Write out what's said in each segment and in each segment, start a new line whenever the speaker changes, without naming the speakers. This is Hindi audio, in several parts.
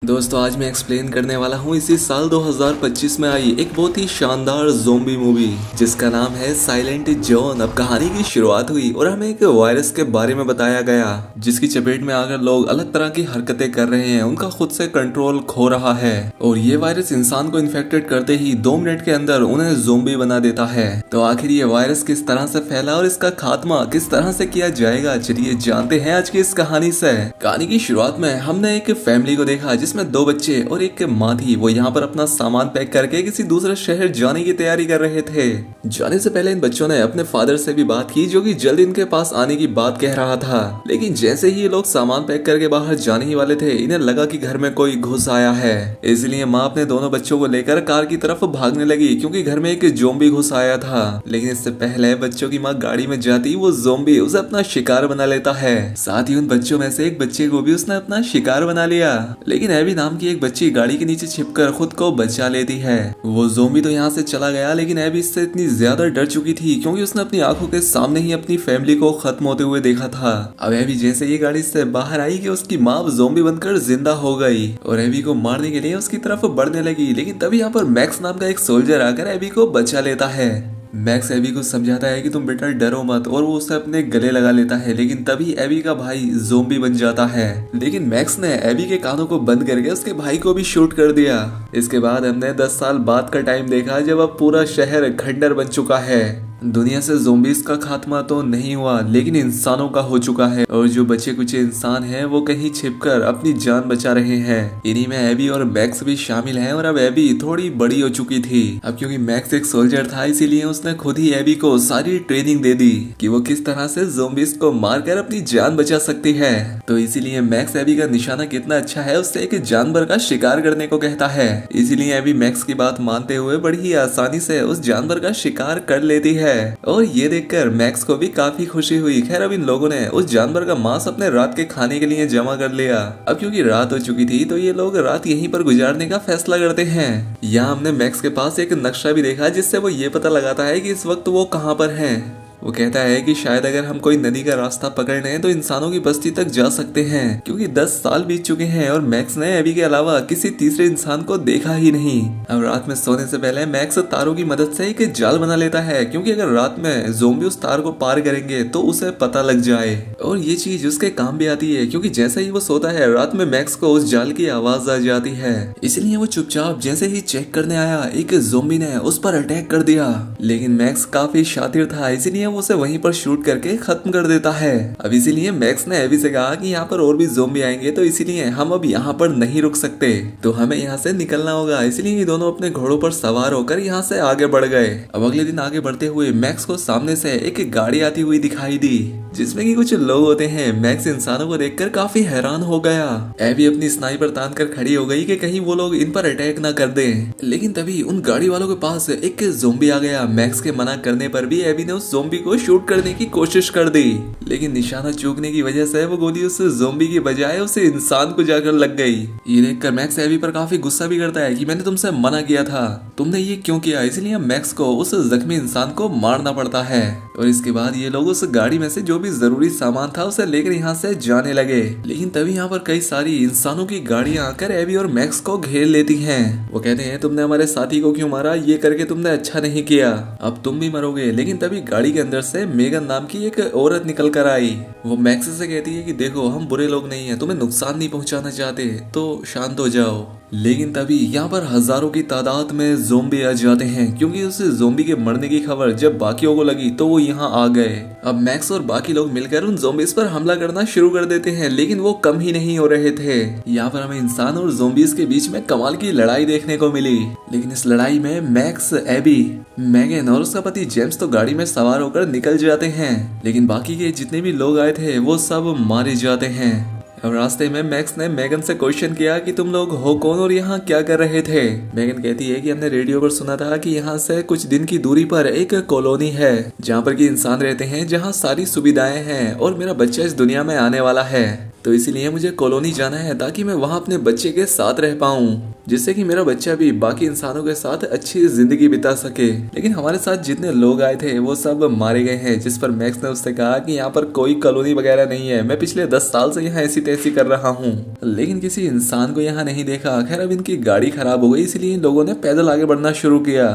दोस्तों आज मैं एक्सप्लेन करने वाला हूँ इसी साल 2025 में आई एक बहुत ही शानदार ज़ोंबी मूवी जिसका नाम है साइलेंट जोन। अब कहानी की शुरुआत हुई और हमें एक वायरस के बारे में बताया गया जिसकी चपेट में आकर लोग अलग तरह की हरकतें कर रहे हैं, उनका खुद से कंट्रोल खो रहा है और ये वायरस इंसान को इन्फेक्टेड करते ही 2 मिनट के अंदर उन्हें ज़ोंबी बना देता है। तो आखिर ये वायरस किस तरह से फैला और इसका खात्मा किस तरह से किया जाएगा, चलिए जानते हैं आज की इस कहानी से। कहानी की शुरुआत में हमने एक फैमिली को देखा जिसमें 2 बच्चे और एक माँ थी। वो यहाँ पर अपना सामान पैक करके किसी दूसरे शहर जाने की तैयारी कर रहे थे। जाने से पहले इन बच्चों ने अपने फादर से भी बात की जो कि जल्द इनके पास आने की बात कह रहा था, लेकिन जैसे ही ये लोग सामान पैक करके बाहर जाने ही वाले थे इन्हें लगा कि घर में कोई घुस आया है। इसलिए माँ अपने दोनों बच्चों को लेकर कार की तरफ भागने लगी क्योंकि घर में एक ज़ोंबी घुस आया था। लेकिन इससे पहले बच्चों की माँ गाड़ी में जाती वो ज़ोंबी उसे अपना शिकार बना लेता है। साथ ही उन बच्चों में से एक बच्चे को भी उसने अपना शिकार बना लिया। लेकिन एबी नाम की एक बच्ची गाड़ी के नीचे छिपकर खुद को बचा लेती है। वो ज़ोंबी तो यहाँ से चला गया, लेकिन एबी इससे इतनी ज्यादा डर चुकी थी क्योंकि उसने अपनी आंखों के सामने ही अपनी फैमिली को खत्म होते हुए देखा था। अब एबी जैसे ये गाड़ी से बाहर आई कि उसकी माँ ज़ोंबी बनकर जिंदा हो गई और एबी को मारने के लिए उसकी तरफ बढ़ने लगी। लेकिन तभी यहाँ पर मैक्स नाम का एक सोल्जर आकर एबी को बचा लेता है। मैक्स एबी को समझाता है कि तुम बेटा डरो मत और वो उसे अपने गले लगा लेता है। लेकिन तभी एबी का भाई ज़ोंबी बन जाता है। लेकिन मैक्स ने एबी के कानों को बंद करके उसके भाई को भी शूट कर दिया। इसके बाद हमने 10 साल बाद का टाइम देखा जब अब पूरा शहर खंडर बन चुका है। दुनिया से ज़ोंबीज़ का खात्मा तो नहीं हुआ लेकिन इंसानों का हो चुका है और जो बचे कुचे इंसान हैं वो कहीं छिपकर अपनी जान बचा रहे हैं। इन्हीं में एबी और मैक्स भी शामिल हैं और अब एबी थोड़ी बड़ी हो चुकी थी। अब क्योंकि मैक्स एक सोल्जर था इसीलिए उसने खुद ही एबी को सारी ट्रेनिंग दे दी कि वो किस तरह से ज़ोंबीज़ को मारकर अपनी जान बचा सकती है। तो इसीलिए मैक्स एबी का निशाना कितना अच्छा है उससे एक जानवर का शिकार करने को कहता है। इसीलिए एबी मैक्स की बात मानते हुए बड़ी ही आसानी से उस जानवर का शिकार कर लेती है और ये देखकर मैक्स को भी काफी खुशी हुई। खैर अब इन लोगों ने उस जानवर का मांस अपने रात के खाने के लिए जमा कर लिया। अब क्योंकि रात हो चुकी थी तो ये लोग रात यहीं पर गुजारने का फैसला करते हैं। यहाँ हमने मैक्स के पास एक नक्शा भी देखा जिससे वो ये पता लगाता है कि इस वक्त वो कहाँ पर हैं। वो कहता है कि शायद अगर हम कोई नदी का रास्ता पकड़ लें तो इंसानों की बस्ती तक जा सकते हैं क्योंकि 10 साल बीत चुके हैं और मैक्स ने एबी के अलावा किसी तीसरे इंसान को देखा ही नहीं। अब रात में सोने से पहले मैक्स तारों की मदद से एक जाल बना लेता है क्योंकि अगर रात में ज़ोंबी उस तार को पार करेंगे तो उसे पता लग जाए और ये चीज उसके काम भी आती है क्योंकि जैसे ही वो सोता है रात में मैक्स को उस जाल की आवाज आ जाती है। इसलिए वो चुपचाप जैसे ही चेक करने आया एक ज़ोंबी ने उस पर अटैक कर दिया। लेकिन मैक्स काफी शातिर था इसलिए वो उसे वहीं पर शूट करके खत्म कर देता है। अब इसीलिए मैक्स ने एबी से कहा कि यहाँ पर और भी ज़ोंबी आएंगे तो इसीलिए हम अब यहाँ पर नहीं रुक सकते, तो हमें यहाँ से निकलना होगा। इसलिए ये दोनों अपने घोड़ों पर सवार होकर यहाँ से आगे बढ़ गए। अब अगले दिन आगे बढ़ते हुए मैक्स को सामने से एक गाड़ी आती हुई दिखाई दी जिसमें कि कुछ लोग होते हैं। मैक्स इंसानों को देखकर काफी हैरान हो गया। एबी अपनी स्नाइपर तान कर खड़ी हो गई कि कहीं वो लोग इन पर अटैक ना कर दें। लेकिन तभी उन गाड़ी वालों के पास एक ज़ोंबी आ गया। मैक्स के मना करने पर भी एबी ने उस ज़ोंबी को शूट करने की कोशिश कर दी, लेकिन निशाना चूकने की वजह से वो गोली उस ज़ोंबी की बजाय उसे इंसान को जाकर लग गई। ये देखकर मैक्स एबी पर काफी गुस्सा भी करता है कि मैंने तुमसे मना किया था, तुमने ये क्यों किया। इसलिए मैक्स को उस जख्मी इंसान को मारना पड़ता है और इसके बाद ये लोग उस गाड़ी में से जो भी जरूरी सामान था उसे लेकर यहाँ से जाने लगे। लेकिन तभी यहाँ पर कई सारी इंसानों की गाड़ियां आकर एबी और मैक्स को घेर लेती हैं। वो कहते हैं तुमने हमारे साथी को क्यों मारा, ये करके तुमने अच्छा नहीं किया, अब तुम भी मरोगे। लेकिन तभी गाड़ी के अंदर से मेगन नाम की एक औरत निकल कर आई। वो मैक्स से कहती है कि देखो हम बुरे लोग नहीं है, तुम्हें नुकसान नहीं पहुंचाना चाहते तो शांत हो जाओ। लेकिन तभी यहाँ पर हजारों की तादाद में ज़ोंबी आ जाते हैं क्योंकि उस ज़ोंबी के मरने की खबर जब बाकियों को लगी तो वो यहाँ आ गए। अब मैक्स और बाकी लोग मिलकर उन ज़ोंबीज़ पर हमला करना शुरू कर देते हैं, लेकिन वो कम ही नहीं हो रहे थे। यहाँ पर हमें इंसान और ज़ोंबीज़ के बीच में कमाल की लड़ाई देखने को मिली। लेकिन इस लड़ाई में मैक्स, एबी, मैगन और उसका पति जेम्स तो गाड़ी में सवार होकर निकल जाते हैं, लेकिन बाकी के जितने भी लोग आए थे वो सब मारे जाते हैं। अब रास्ते में मैक्स ने मैगन से क्वेश्चन किया कि तुम लोग हो कौन और यहाँ क्या कर रहे थे। मैगन कहती है कि हमने रेडियो पर सुना था कि यहाँ से कुछ दिन की दूरी पर एक कॉलोनी है जहाँ पर कि इंसान रहते हैं, जहाँ सारी सुविधाएं हैं और मेरा बच्चा इस दुनिया में आने वाला है। तो इसीलिए मुझे कॉलोनी जाना है ताकि मैं वहाँ अपने बच्चे के साथ रह पाऊँ, जिससे कि मेरा बच्चा भी बाकी इंसानों के साथ अच्छी जिंदगी बिता सके। लेकिन हमारे साथ जितने लोग आए थे वो सब मारे गए हैं, जिस पर मैक्स ने उससे कहा कि यहाँ पर कोई कॉलोनी वगैरह नहीं है, मैं पिछले 10 साल से यहाँ ऐसी तैसी कर रहा हूँ, लेकिन किसी इंसान को यहाँ नहीं देखा। खैर अब इनकी गाड़ी खराब हो गई, इसलिए इन लोगों ने पैदल आगे बढ़ना शुरू किया।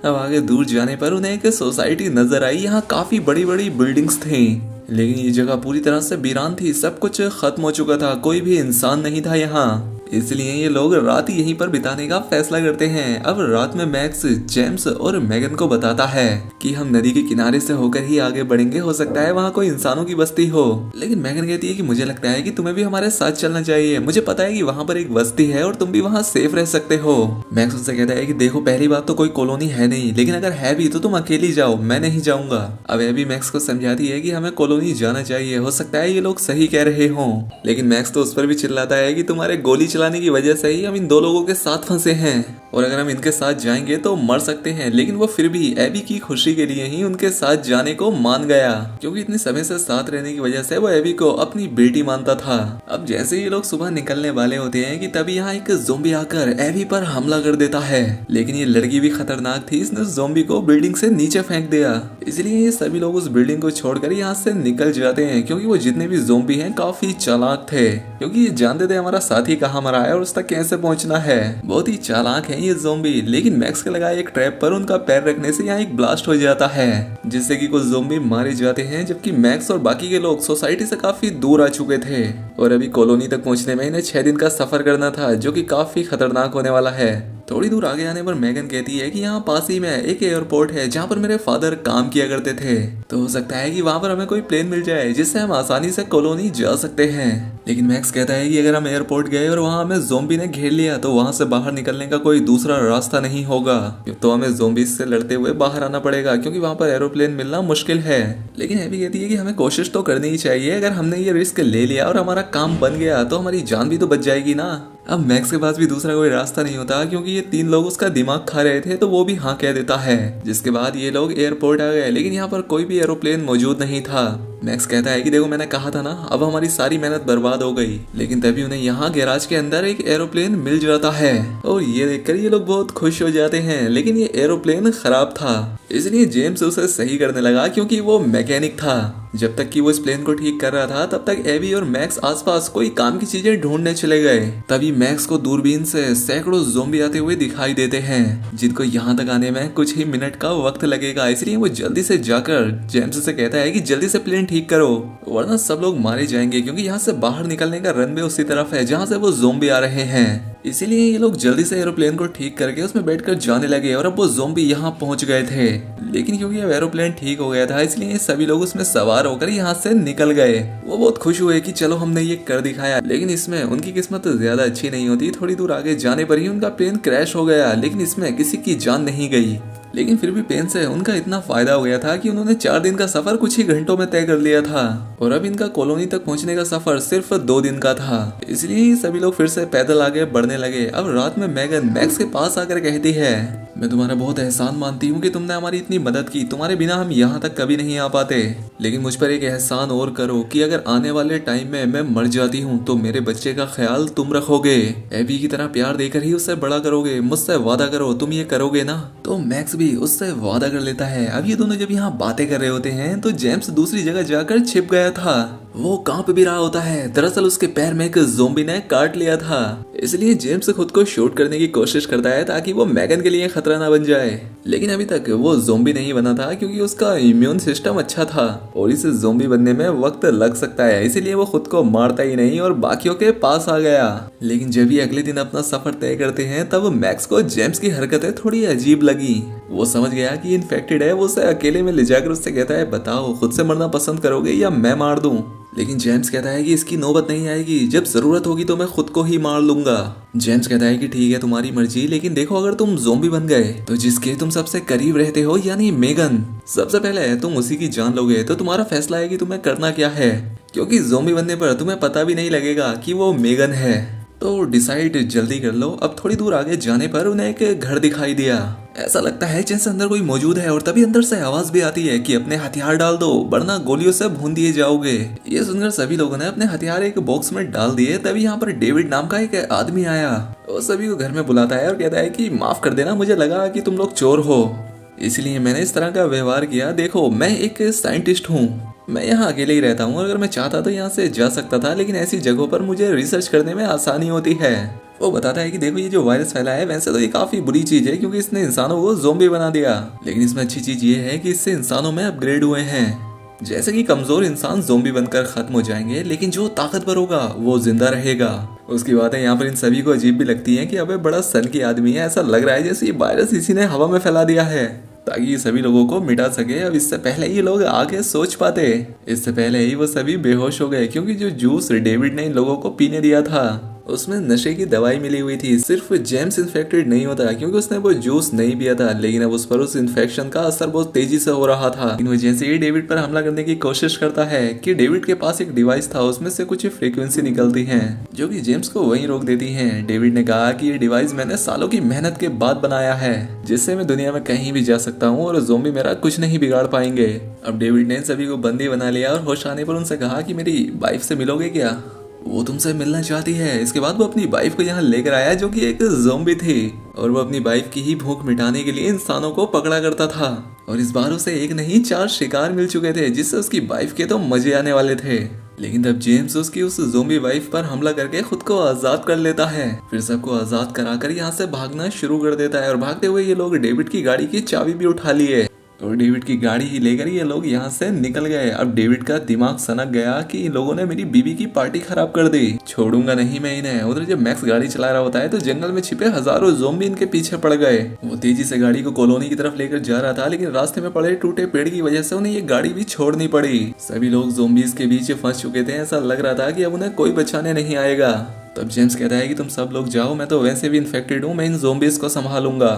अब आगे दूर जाने पर उन्हें एक सोसाइटी नजर आई। यहाँ काफी बड़ी बड़ी बिल्डिंग्स थी, लेकिन ये जगह पूरी तरह से वीरान थी, सब कुछ खत्म हो चुका था, कोई भी इंसान नहीं था यहाँ। इसलिए ये लोग रात यहीं पर बिताने का फैसला करते हैं। अब रात में मैक्स जेम्स और मैगन को बताता है कि हम नदी के किनारे से होकर ही आगे बढ़ेंगे, हो सकता है वहाँ कोई इंसानों की बस्ती हो। लेकिन मैगन कहती है कि मुझे लगता है कि तुम्हें भी हमारे साथ चलना चाहिए, मुझे पता है कि वहाँ पर एक बस्ती है और तुम भी वहाँ सेफ रह सकते हो। मैक्स उनसे कहता है कि देखो पहली बात तो कोई कॉलोनी है नहीं, लेकिन अगर है भी तो तुम अकेली जाओ, मैं नहीं जाऊंगा। अब एबी मैक्स को समझाती है कि हमें कॉलोनी जाना चाहिए, हो सकता है ये लोग सही कह रहे हों। लेकिन मैक्स तो उस पर भी चिल्लाता है कि तुम्हारे गोली चलाने की वजह से ही हम इन 2 लोगों के साथ फंसे हैं और अगर हम इनके साथ जाएंगे तो मर सकते हैं। लेकिन वो फिर भी एबी की खुशी के लिए ही उनके साथ जाने को मान गया, क्योंकि इतने समय से साथ रहने की वजह से वो एबी को अपनी बेटी मानता था। अब जैसे ये लोग सुबह निकलने वाले होते हैं कि तभी यहाँ एक ज़ोंबी आकर एबी पर हमला कर देता है। लेकिन ये लड़की भी खतरनाक थी, इसने ज़ोंबी को बिल्डिंग से नीचे फेंक दिया। इसलिए ये सभी लोग उस बिल्डिंग को छोड़कर यहाँ से निकल जाते हैं, क्योंकि वो जितने भी ज़ोंबी हैं काफी चालाक थे, क्योंकि ये जानते थे हमारा साथी कहाँ मरा है और उस तक कैसे पहुंचना है। बहुत ही चालाक है ये ज़ोंबी। लेकिन मैक्स के लगाए एक ट्रैप पर उनका पैर रखने से यहाँ एक ब्लास्ट हो जाता है, जिससे कि कुछ ज़ोंबी मारे जाते हैं, जबकि मैक्स और बाकी के लोग सोसाइटी से काफी दूर आ चुके थे और अभी कॉलोनी तक पहुंचने में इन्हें 6 दिन का सफर करना था, जो कि काफी खतरनाक होने वाला है। थोड़ी दूर आगे आने पर मैगन कहती है कि यहाँ पास ही में एक एयरपोर्ट है जहाँ पर मेरे फादर काम किया करते थे, तो हो सकता है कि वहाँ पर हमें कोई प्लेन मिल जाए जिससे हम आसानी से कॉलोनी जा सकते हैं। लेकिन मैक्स कहता है कि अगर हम एयरपोर्ट गए और वहाँ हमें ज़ोंबी ने घेर लिया तो वहाँ से बाहर निकलने का कोई दूसरा रास्ता नहीं होगा, तो हमें ज़ोंबी से लड़ते हुए बाहर आना पड़ेगा, क्योंकि वहाँ पर एरोप्लेन मिलना मुश्किल है। लेकिन एबी कहती है कि हमें कोशिश तो करनी ही चाहिए, अगर हमने ये रिस्क ले लिया और हमारा काम बन गया तो हमारी जान भी तो बच जाएगी ना। अब मैक्स के पास भी दूसरा कोई रास्ता नहीं होता, क्योंकि ये 3 लोग उसका दिमाग खा रहे थे, तो वो भी हाँ कह देता है। जिसके बाद ये लोग एयरपोर्ट आ गए, लेकिन यहाँ पर कोई भी एरोप्लेन मौजूद नहीं था। मैक्स कहता है कि देखो मैंने कहा था ना, अब हमारी सारी मेहनत बर्बाद हो गई। लेकिन तभी उन्हें यहाँ गैराज के अंदर एक एरोप्लेन मिल जाता है और ये देखकर ये लोग बहुत खुश हो जाते हैं। लेकिन ये एरोप्लेन खराब था, इसलिए जेम्स उसे सही करने लगा, क्योंकि वो मैकेनिक था। जब तक कि वो इस प्लेन को ठीक कर रहा था तब तक एबी और मैक्स आसपास कोई काम की चीजें ढूंढने चले गए। तभी मैक्स को दूरबीन से सैकड़ों ज़ोंबी आते हुए दिखाई देते हैं, जिनको यहाँ तक आने में कुछ ही मिनट का वक्त लगेगा। इसलिए वो जल्दी से जाकर जेम्स से कहता है कि जल्दी से प्लेन ठीक करो, वरना सब लोग मारे जाएंगे, क्योंकि यहाँ से बाहर निकलने का रनवे उसी तरफ है जहाँ से वो ज़ोंबी आ रहे हैं। इसीलिए ये लोग जल्दी से एरोप्लेन को ठीक करके उसमें बैठकर जाने लगे और अब वो ज़ोंबी यहाँ पहुंच गए थे। लेकिन क्योंकि अब एरोप्लेन ठीक हो गया था, इसलिए सभी लोग उसमें सवार होकर यहाँ से निकल गए। वो बहुत खुश हुए कि चलो हमने ये कर दिखाया। लेकिन इसमें उनकी किस्मत ज्यादा अच्छी नहीं होती। थोड़ी दूर आगे जाने पर ही उनका प्लेन क्रैश हो गया, लेकिन इसमें किसी की जान नहीं गई। लेकिन फिर भी प्लेन से उनका इतना फायदा हो गया था कि उन्होंने 4 दिन का सफर कुछ ही घंटों में तय कर लिया था और अब इनका कॉलोनी तक पहुंचने का सफर सिर्फ 2 दिन का था। इसलिए सभी लोग फिर से पैदल आगे बढ़ने लगे। अब रात में मैगन मैक्स के पास आकर कहती है, मैं तुम्हारा बहुत एहसान मानती हूँ कि तुमने हमारी इतनी मदद की, तुम्हारे बिना हम यहाँ तक कभी नहीं आ पाते। लेकिन मुझ पर एक एहसान और करो कि अगर आने वाले टाइम में मैं मर जाती हूँ तो मेरे बच्चे का ख्याल तुम रखोगे, एबी की तरह प्यार देकर ही उससे बड़ा करोगे। मुझसे वादा करो, तुम ये करोगे ना? तो मैक्स भी उससे वादा कर लेता है। अब ये दोनों जब यहाँ बातें कर रहे होते हैं तो जेम्स दूसरी जगह जाकर छिप गया था। वो कांप भी रहा होता है, दरअसल उसके पैर में एक ज़ोंबी ने काट लिया था। इसलिए जेम्स खुद को शूट करने की कोशिश करता है ताकि वो मैगन के लिए खतरा ना बन जाए। लेकिन अभी तक वो ज़ोंबी नहीं बना था, क्योंकि उसका इम्यून सिस्टम अच्छा था और इसे ज़ोंबी बनने में वक्त लग सकता है। इसीलिए वो खुद को मारता ही नहीं और बाकियों के पास आ गया। लेकिन जब ही अगले दिन अपना सफर तय करते हैं तब मैक्स को जेम्स की हरकतें थोड़ी अजीब लगी। वो समझ गया कि इन्फेक्टेड है। वो उसे अकेले में ले जाकर उससे कहता है, बताओ खुद से मरना पसंद करोगे या मैं मार दूं? लेकिन जेम्स कहता है कि इसकी नौबत नहीं आएगी, जब जरूरत होगी तो मैं खुद को ही मार लूंगा। जेम्स कहता है कि ठीक है तुम्हारी मर्जी, लेकिन देखो अगर तुम ज़ोंबी बन गए तो जिसके तुम सबसे करीब रहते हो यानी मेगन, सबसे पहले तुम उसी की जान लोगे। तो तुम्हारा फैसला है कि तुम्हें करना क्या है, क्योंकि ज़ोंबी बनने पर तुम्हें पता भी नहीं लगेगा कि वो मेगन है। तो डिसाइड जल्दी कर लो। अब थोड़ी दूर आगे जाने पर उन्हें एक घर दिखाई दिया ऐसा लगता है जैसे अंदर कोई मौजूद है और तभी अंदर से आवाज भी आती है कि अपने हथियार डाल दो वरना गोलियों से भून दिए जाओगे। ये सुनकर सभी लोगों ने अपने हथियार एक बॉक्स में डाल दिए। तभी यहाँ पर डेविड नाम का एक आदमी आया। वो सभी को घर में बुलाता है और कहता है कि माफ कर देना, मुझे लगा कि तुम लोग चोर हो, इसलिए मैंने इस तरह का व्यवहार किया। देखो मैं एक साइंटिस्ट हूँ, मैं यहाँ अकेले ही रहता हूँ। अगर मैं चाहता तो यहाँ से जा सकता था, लेकिन ऐसी जगहों पर मुझे रिसर्च करने में आसानी होती है। वो बताता है कि देखो ये जो वायरस फैला है वैसे तो ये काफी बुरी चीज है क्योंकि इसने इंसानों को ज़ोंबी बना दिया, लेकिन इसमें अच्छी चीज ये है कि इससे इंसानों में अपग्रेड हुए हैं। जैसे कि कमजोर इंसान ज़ोंबी बनकर खत्म हो जाएंगे, लेकिन जो ताकतवर होगा वो जिंदा रहेगा। उसकी बातें यहाँ पर इन सभी को अजीब भी लगती हैं कि अबे बड़ा सन की आदमी है, ऐसा लग रहा है जैसे ये वायरस इसी ने हवा में फैला दिया है ताकि ये सभी लोगों को मिटा सके। अब इससे पहले ये लोग आगे सोच पाते, इससे पहले ही वो सभी बेहोश हो गए क्योंकि जो जूस डेविड ने इन लोगों को पीने दिया था उसमें नशे की दवाई मिली हुई थी। सिर्फ जेम्स इन्फेक्टेड नहीं होता क्योंकि उसने वो जूस नहीं पिया था, लेकिन अब उस पर उस इन्फेक्शन का असर बहुत तेजी से हो रहा था। इन वजह से ये डेविड पर हमला करने की कोशिश करता है कि डेविड के पास एक डिवाइस था, उसमें से कुछ फ्रीक्वेंसी निकलती है जो कि जेम्स को वहीं रोक देती है। डेविड ने कहा कि ये डिवाइस मैंने सालों की मेहनत के बाद बनाया है जिससे मैं दुनिया में कहीं भी जा सकता हूँ और ज़ोंबी मेरा कुछ नहीं बिगाड़ पाएंगे। अब डेविड ने सभी को बंदी बना लिया और होश आने पर उनसे कहा कि मेरी वाइफ से मिलोगे क्या, वो तुमसे मिलना चाहती है। इसके बाद वो अपनी वाइफ को यहाँ लेकर आया जो कि एक ज़ोंबी थी और वो अपनी वाइफ की ही भूख मिटाने के लिए इंसानों को पकड़ा करता था। और इस बार उसे एक नहीं 4 शिकार मिल चुके थे जिससे उसकी वाइफ के तो मजे आने वाले थे। लेकिन तब जेम्स उसकी उस ज़ोंबी वाइफ पर हमला करके खुद को आजाद कर लेता है। फिर सबको आजाद कराकर यहाँ से भागना शुरू कर देता है और भागते हुए ये लोग डेविड की गाड़ी की चाबी भी उठा लिए और डेविड की गाड़ी ही लेकर ये लोग यहाँ से निकल गए। अब डेविड का दिमाग सनक गया कि इन लोगों ने मेरी बीबी की पार्टी खराब कर दी, छोड़ूंगा नहीं मैं इन्हें। उधर जब मैक्स गाड़ी चला रहा होता है तो जंगल में छिपे हजारों ज़ोंबी इनके पीछे पड़ गए। वो तेजी से गाड़ी को कॉलोनी की तरफ लेकर जा रहा था, लेकिन रास्ते में पड़े टूटे पेड़ की वजह से उन्हें ये गाड़ी भी छोड़नी पड़ी। सभी लोग ज़ोंबीज के बीच फंस चुके थे, ऐसा लग रहा था कि अब उन्हें कोई बचाने नहीं आएगा। तब जेम्स कहता है कि तुम सब लोग जाओ, मैं तो वैसे भी इन्फेक्टेड हूँ, मैं इन ज़ोंबीज को संभालूंगा,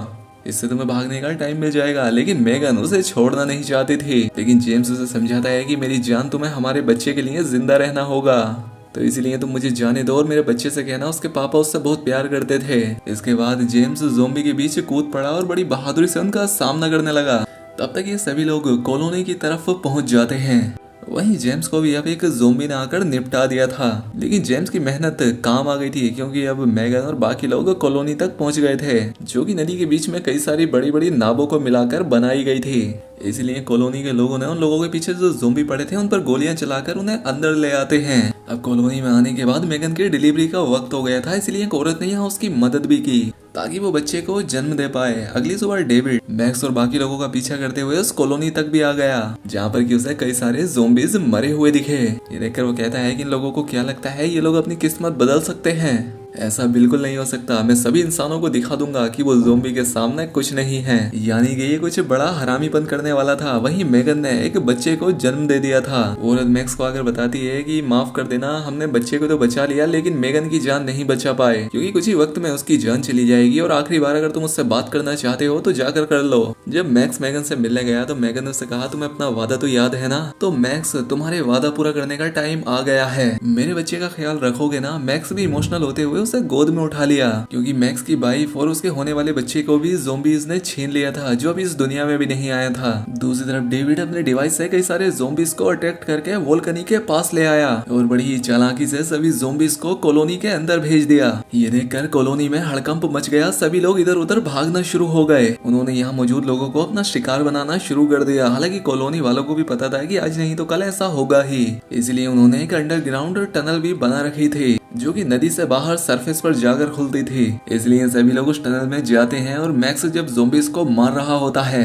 इससे तुम्हें भागने का टाइम मिल जाएगा। लेकिन मेगन उसे छोड़ना नहीं चाहती थी, लेकिन जेम्स उसे समझाता है कि मेरी जान तुम्हें हमारे बच्चे के लिए जिंदा रहना होगा, तो इसलिए तुम मुझे जाने दो और मेरे बच्चे से कहना उसके पापा उससे बहुत प्यार करते थे। इसके बाद जेम्स ज़ोंबी के बीच कूद पड़ा और बड़ी बहादुरी से उनका सामना करने लगा। तब तक ये सभी लोग कॉलोनी की तरफ पहुंच जाते हैं। वहीं जेम्स को भी अब एक ज़ोंबी ने आकर निपटा दिया था, लेकिन जेम्स की मेहनत काम आ गई थी क्योंकि अब मेगन और बाकी लोग कॉलोनी तक पहुंच गए थे जो कि नदी के बीच में कई सारी बड़ी बड़ी नावों को मिलाकर बनाई गई थी। इसलिए कॉलोनी के लोगों ने उन लोगों के पीछे जो ज़ोंबी पड़े थे उन पर गोलियां चलाकर उन्हें अंदर ले आते हैं। अब कॉलोनी में आने के बाद मेगन की डिलीवरी का वक्त हो गया था, इसलिए एक औरत ने यहाँ उसकी मदद भी की ताकि वो बच्चे को जन्म दे पाए। अगली सुबह डेविड मैक्स और बाकी लोगों का पीछा करते हुए उस कॉलोनी तक भी आ गया जहाँ पर कि उसे कई सारे ज़ोंबीज मरे हुए दिखे। ये देखकर वो कहता है कि इन लोगों को क्या लगता है ये लोग अपनी किस्मत बदल सकते हैं, ऐसा बिल्कुल नहीं हो सकता। मैं सभी इंसानों को दिखा दूंगा कि वो ज़ोंबी के सामने कुछ नहीं है। यानी कि ये कुछ बड़ा हरामीपन करने वाला था। वहीं मेगन ने एक बच्चे को जन्म दे दिया था। औरत मैक्स को आकर बताती है कि माफ कर देना, हमने बच्चे को तो बचा लिया लेकिन मेगन की जान नहीं बचा पाए क्योंकि कुछ ही वक्त में उसकी जान चली जाएगी और आखिरी बार अगर तुम उससे बात करना चाहते हो तो जाकर कर लो। जब मैक्स मेगन से मिलने गया तो मेगन ने उससे कहा तुम्हें अपना वादा तो याद है ना, तो मैक्स तुम्हारे वादा पूरा करने का टाइम आ गया है, मेरे बच्चे का ख्याल रखोगे ना। मैक्स भी इमोशनल होते हुए उसे गोद में उठा लिया क्योंकि मैक्स की वाइफ और उसके होने वाले बच्चे को भी ज़ोंबीज ने छीन लिया था जो अभी इस दुनिया में भी नहीं आया था। दूसरी तरफ डेविड अपने डिवाइस से कई सारे ज़ोंबीज को अट्रैक्ट करके वोल्कनी के पास ले आया और बड़ी ही चालाकी से सभी ज़ोंबीज को कॉलोनी के अंदर भेज दिया। ये देखकर कॉलोनी में हड़कंप मच गया, सभी लोग इधर उधर भागना शुरू हो गए। उन्होंने यहाँ मौजूद लोगों को अपना शिकार बनाना शुरू कर दिया। हालांकि कॉलोनी वालों को भी पता था कि आज नहीं तो कल ऐसा होगा ही, इसलिए उन्होंने एक अंडरग्राउंड टनल भी बना रखी थी जो कि नदी से बाहर सरफेस पर जाकर खुलती थी। इसलिए सभी लोग उस टनल में जाते हैं और मैक्स जब ज़ोंबीज को मार रहा होता है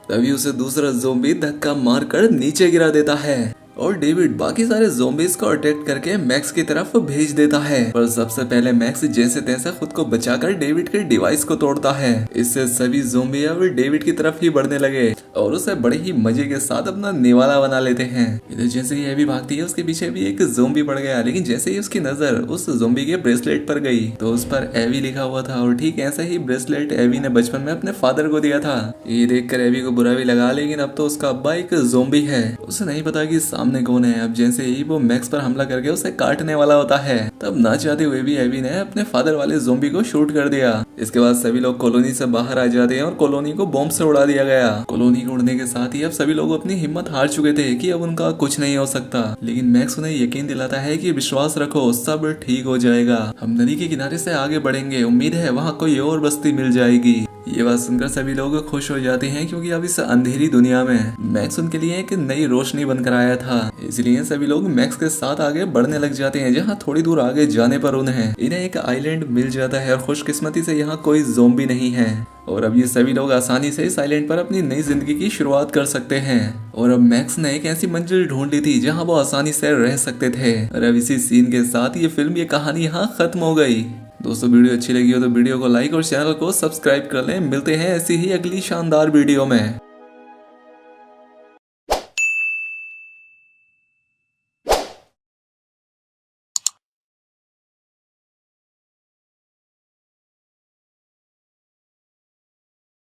तभी उसे दूसरा ज़ोंबी धक्का मारकर नीचे गिरा देता है और डेविड बाकी सारे ज़ोंबीज को अटैक करके मैक्स की तरफ भेज देता है। पर सबसे पहले मैक्स जैसे तैसे खुद को बचाकर डेविड के डिवाइस को तोड़ता है। इससे सभी ज़ोंबी अब डेविड की तरफ ही बढ़ने लगे और उसे बड़े ही मजे के साथ अपना निवाला बना लेते हैं। इधर जैसे ही एवी भागती है उसके पीछे भी एक ज़ोंबी पड़ गया, लेकिन जैसे ही उसकी नजर उस ज़ोंबी के ब्रेसलेट पर गई तो उस पर एवी लिखा हुआ था और ठीक ऐसा ही ब्रेसलेट एवी ने बचपन में अपने फादर को दिया था। ये देखकर एवी को बुरा भी लगा, लेकिन अब तो उसका अब्बा एक ज़ोंबी है, उसे नहीं पता कि सामने सामने कौन है। अब जैसे ही वो मैक्स पर हमला करके उसे काटने वाला होता है, तब ना चाहते हुए भी एबी ने अपने फादर वाले ज़ोंबी को शूट कर दिया। इसके बाद सभी लोग कॉलोनी से बाहर आ जाते हैं और कॉलोनी को बॉम्ब से उड़ा दिया गया। कॉलोनी को उड़ने के साथ ही अब सभी लोग अपनी हिम्मत हार चुके थे कि अब उनका कुछ नहीं हो सकता, लेकिन मैक्स उन्हें यकीन दिलाता है कि विश्वास रखो, सब ठीक हो जाएगा। हम नदी के किनारे से आगे बढ़ेंगे, उम्मीद है वहाँ कोई और बस्ती मिल जाएगी। ये बात सुनकर सभी लोग खुश हो जाते हैं, क्योंकि अब इस अंधेरी दुनिया में मैक्स उनके लिए एक नई रोशनी बनकर आया था। इसलिए सभी लोग मैक्स के साथ आगे बढ़ने लग जाते हैं, जहाँ थोड़ी दूर आगे जाने पर इन्हें एक आइलैंड मिल जाता है और खुशकिस्मती से यहाँ कोई ज़ोंबी नहीं है। और अब ये सभी लोग आसानी से इस आइलैंड पर अपनी नई जिंदगी की शुरुआत कर सकते हैं। और अब मैक्स ने एक ऐसी मंजिल ढूंढ ली थी जहाँ वो आसानी से रह सकते थे। और अब इसी सीन के साथ ये फिल्म, ये कहानी यहाँ खत्म हो गई। दोस्तों वीडियो अच्छी लगी हो तो वीडियो को लाइक और चैनल को सब्सक्राइब कर लें। मिलते हैं ऐसी ही अगली शानदार वीडियो में।